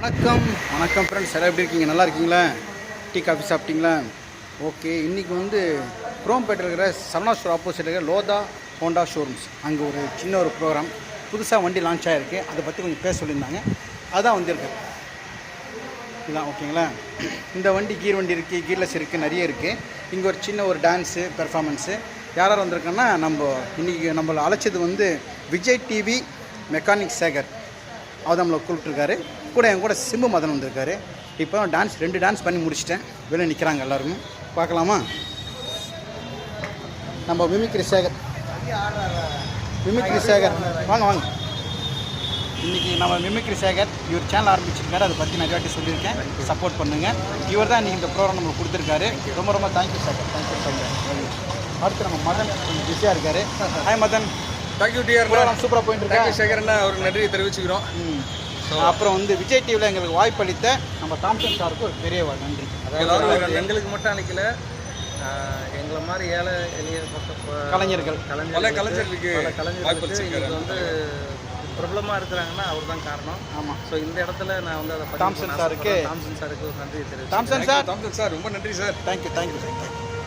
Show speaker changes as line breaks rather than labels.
வணக்கம் ஃப்ரெண்ட்ஸ், எல்லாம் எப்படி இருக்கீங்க? நல்லா இருக்கீங்களா? டீ காஃபி சாப்பிட்டீங்களா? ஓகே, இன்றைக்கி வந்து குரோம்பேட்டில் இருக்கிற சரவணா ஸ்டோர் ஆப்போசிட்டில் இருக்கிற லோதா ஹோண்டா ஷோரூம்ஸ் அங்கே ஒரு சின்ன ஒரு ப்ரோக்ராம் புதுசாக வண்டி லான்ச் ஆகிருக்கு. அதை பற்றி கொஞ்சம் பேச சொல்லியிருந்தாங்க. அதான் வந்திருக்கு. இதுதான் ஓகேங்களா. இந்த வண்டி கீர் வண்டி இருக்குது, கீர்லெஸ் இருக்குது, நிறைய இருக்குது. இங்கே ஒரு சின்ன ஒரு டான்ஸு பெர்ஃபார்மன்ஸு யார் வந்திருக்கோன்னா, இன்றைக்கி நம்மளை அழைச்சது வந்து விஜய் டிவி மெக்கானிக் சேகர். அவர் நம்மளை கூப்பிட்டுருக்காரு. கூட என் கூட சிம்பு மதன் வந்திருக்காரு. இப்போ ரெண்டு டான்ஸ் பண்ணி முடிச்சிட்டேன். வெளியே நிற்கிறாங்க எல்லாருமே. பார்க்கலாமா? நம்ம மிமிக்ரி சேகர் வாங்க. இன்றைக்கி நம்ம மிமிக்ரி சேகர் இவர் சேனல் ஆரம்பிச்சிருக்காரு. அதை பற்றி நிறைய வாட்டி சொல்லியிருக்கேன். சப்போர்ட் பண்ணுங்கள். இவர் தான் இன்றைக்கி இந்த ப்ரோக்ராம் நம்மளுக்கு கொடுத்துருக்காரு. ரொம்ப தேங்க்யூ சேகர். தேங்க்யூ சேகர். அடுத்து நம்ம மதன் கொஞ்சம் பிஸியாக இருக்கார். Hi Madan.
Thank you dear.
Programme சூப்பராக போயிட்டு இருக்கேன்.
சேகர்னா அவருக்கு நன்றியை தெரிவிச்சுக்கிறோம்.
அப்புறம் வந்து விஜய் டிவியில் எங்களுக்கு வாய்ப்பளித்த நம்ம தாம்சன் சாருக்கு ஒரு பெரிய நன்றி.
அதாவது எங்களுக்கு மட்டும் அன்னைக்கில் எங்களை மாதிரி ஏழை எளிய
கலைஞர்களுக்கு
கலைஞர்களுக்கு வந்து பிரபலமாக இருக்கிறாங்கன்னா அவர் தான் காரணம். ஆமாம். ஸோ இந்த இடத்துல நான் வந்து அதை
தாம்சன் சாருக்கு
ஒரு நன்றி தெரிவிக்கிறேன்.
தாம்சன் சார்
ரொம்ப நன்றி சார்.
தேங்க்யூ.